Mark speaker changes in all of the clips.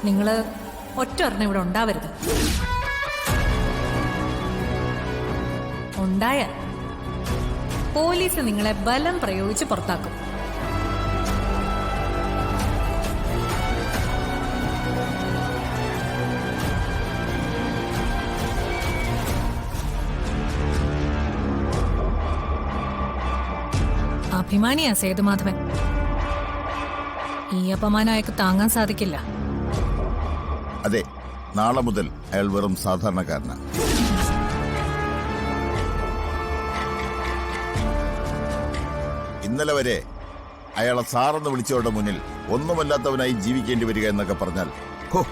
Speaker 1: നിങ്ങള് ഒറ്റ ഒരെണ്ണം ഇവിടെ ഉണ്ടാവരുത്. ഉണ്ടായാൽ പോലീസ് നിങ്ങളെ ബലം പ്രയോഗിച്ച് പുറത്താക്കും. അഭിമാനിയാ സേതുമാധവൻ. ഈ അപമാനം അയാൾക്ക് താങ്ങാൻ സാധിക്കില്ല.
Speaker 2: അതെ, നാളെ മുതൽ അയാൾ വെറും സാധാരണക്കാരനാണ്. ഇന്നലെ വരെ അയാളെ സാറെന്ന് വിളിച്ചവരുടെ മുന്നിൽ ഒന്നുമല്ലാത്തവനായി ജീവിക്കേണ്ടി വരിക എന്നൊക്കെ പറഞ്ഞാൽ ഹോ,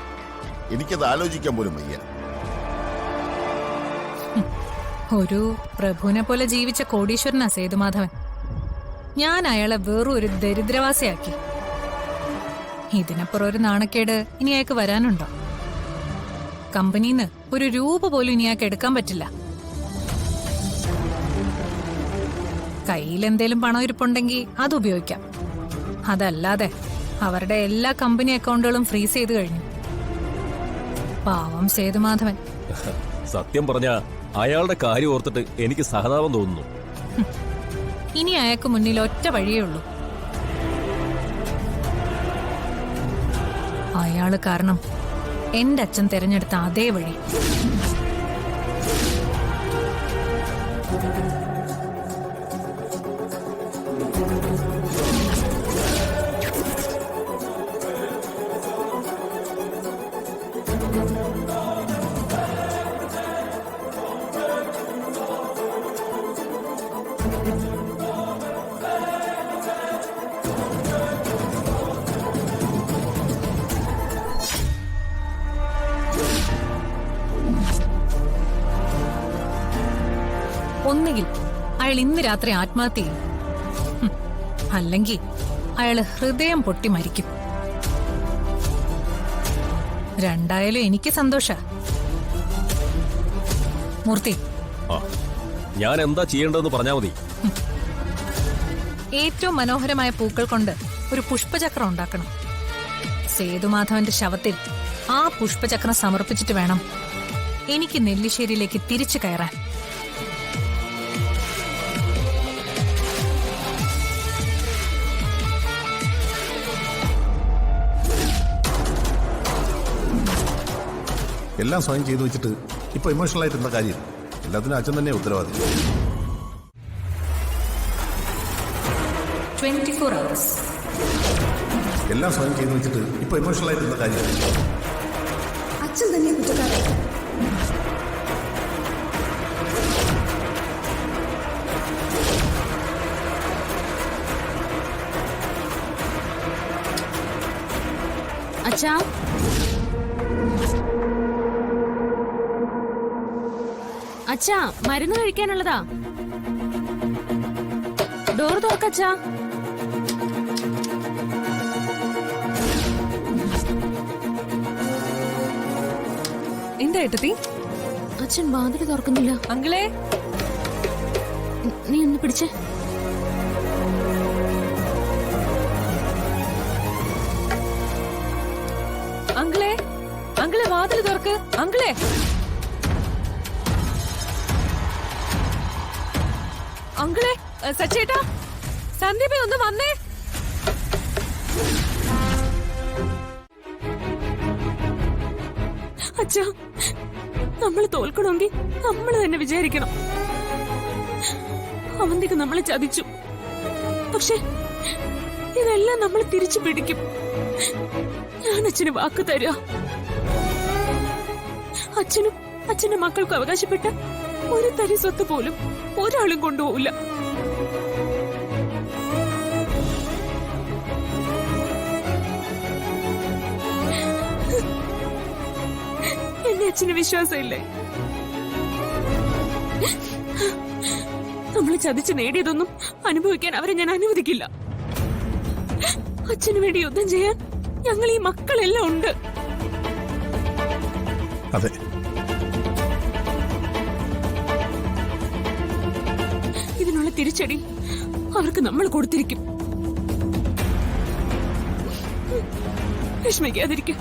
Speaker 2: എനിക്കത് ആലോചിക്കാൻ പോലും വയ്യ.
Speaker 1: ഒരു പ്രഭുവിനെ പോലെ ജീവിച്ച കോടീശ്വരനാ സേതുമാധവൻ. ഞാൻ അയാളെ വെറും ഒരു ദരിദ്രവാസിയാക്കി. ഇതിനപ്പുറം ഒരു നാണക്കേട് ഇനി അയാൾക്ക് വരാനുണ്ടോ? കമ്പനിന്ന് ഒരു രൂപ പോലും ഇനി അയാൾക്ക് എടുക്കാൻ പറ്റില്ല. കയ്യിൽ എന്തേലും പണം ഇരിപ്പുണ്ടെങ്കിൽ അത് ഉപയോഗിക്കാം. അതല്ലാതെ അവരുടെ എല്ലാ കമ്പനി അക്കൗണ്ടുകളും ഫ്രീസ് ചെയ്ത് കഴിഞ്ഞു. പാവം സേതുമാധവൻ.
Speaker 3: സത്യം പറഞ്ഞ അയാളുടെ കാര്യം ഓർത്തിട്ട് എനിക്ക് സഹതാപം തോന്നുന്നു.
Speaker 1: ഇനി അയാൾക്ക് മുന്നിൽ ഒറ്റ വഴിയേ ഉള്ളൂ. അയാള് കാരണം എന്റെ അച്ഛൻ തിരഞ്ഞെടുത്ത അതേ വഴി. ഒന്നുകിൽ അയാൾ ഇന്ന് രാത്രി ആത്മഹത്യ ചെയ്യും, അല്ലെങ്കിൽ അയാള് ഹൃദയം പൊട്ടി മരിക്കും. രണ്ടായാലും എനിക്ക് സന്തോഷ. മൂർത്തി,
Speaker 3: ഞാൻ എന്താ ചെയ്യേണ്ടതെന്ന് പറഞ്ഞാ മതി.
Speaker 1: ഏറ്റവും മനോഹരമായ പൂക്കൾ കൊണ്ട് ഒരു പുഷ്പചക്രം ഉണ്ടാക്കണം. സേതുമാധവന്റെ ശവത്തിൽ ആ പുഷ്പചക്രം സമർപ്പിച്ചിട്ട് വേണം എനിക്ക് നെല്ലിശ്ശേരിയിലേക്ക് തിരിച്ചു കയറാൻ.
Speaker 4: എല്ലാം സ്വയം ചെയ്തു വെച്ചിട്ട് ഇപ്പൊ ഇമോഷണൽ ആയിട്ടുള്ള കാര്യം എല്ലാത്തിനും അച്ഛൻ തന്നെ ഉത്തരവാദി.
Speaker 1: 24 hours.
Speaker 4: എല്ലാം സ്വയം ചെയ്തു വെച്ചിട്ട് ഇപ്പൊ ഇമോഷണൽ ആയിട്ടുള്ള കാര്യം
Speaker 5: അച്ഛൻ തന്നെ കുറ്റക്കാരൻ.
Speaker 6: അച്ഛാ, അച്ഛാ, മരുന്ന് കഴിക്കാനുള്ളതാ. ഡോർ തുറക്കച്ചാ.
Speaker 1: എന്താ ഏട്ടത്തി?
Speaker 6: അച്ഛൻ വാതില് തുറക്കുന്നില്ല.
Speaker 1: അങ്കിളെ,
Speaker 6: നീ ഒന്ന് പിടിച്ചേ.
Speaker 1: അങ്കിളെ, അങ്കിളെ വാതില് തുറക്ക്. അങ്കിളെ, അങ്കിളെ, സച്ചേട്ടാ, സന്ദീപേ ഒന്ന് വന്നേ.
Speaker 6: അച്ഛാ, നമ്മൾ തോൽക്കണമെങ്കിൽ നമ്മൾ തന്നെ വിചാരിക്കണം. അവന്തിക്ക് നമ്മളെ ചതിച്ചു, പക്ഷെ ഇതെല്ലാം നമ്മൾ തിരിച്ചു പിടിക്കും. ഞാൻ അച്ഛന് വാക്ക് തരാ. അച്ഛനും അച്ഛന്റെ മക്കൾക്കും അവകാശപ്പെട്ട ഒരു തരി സ്വത്ത് പോലും ഒരാളും കൊണ്ടുപോകില്ല. എന്നെ അച്ഛന് വിശ്വാസമില്ലേ? നമ്മൾ ചതിച്ച് നേടിയതൊന്നും അനുഭവിക്കാൻ അവരെ ഞാൻ അനുവദിക്കില്ല. അച്ഛന് വേണ്ടി യുദ്ധം ചെയ്യാൻ ഞങ്ങൾ ഈ മക്കളെല്ലാം ഉണ്ട്.
Speaker 4: അതെ,
Speaker 6: ഇതിനുള്ള തിരിച്ചടി അവർക്ക് നമ്മൾ കൊടുത്തിരിക്കും. വിഷമിക്കാതിരിക്കും.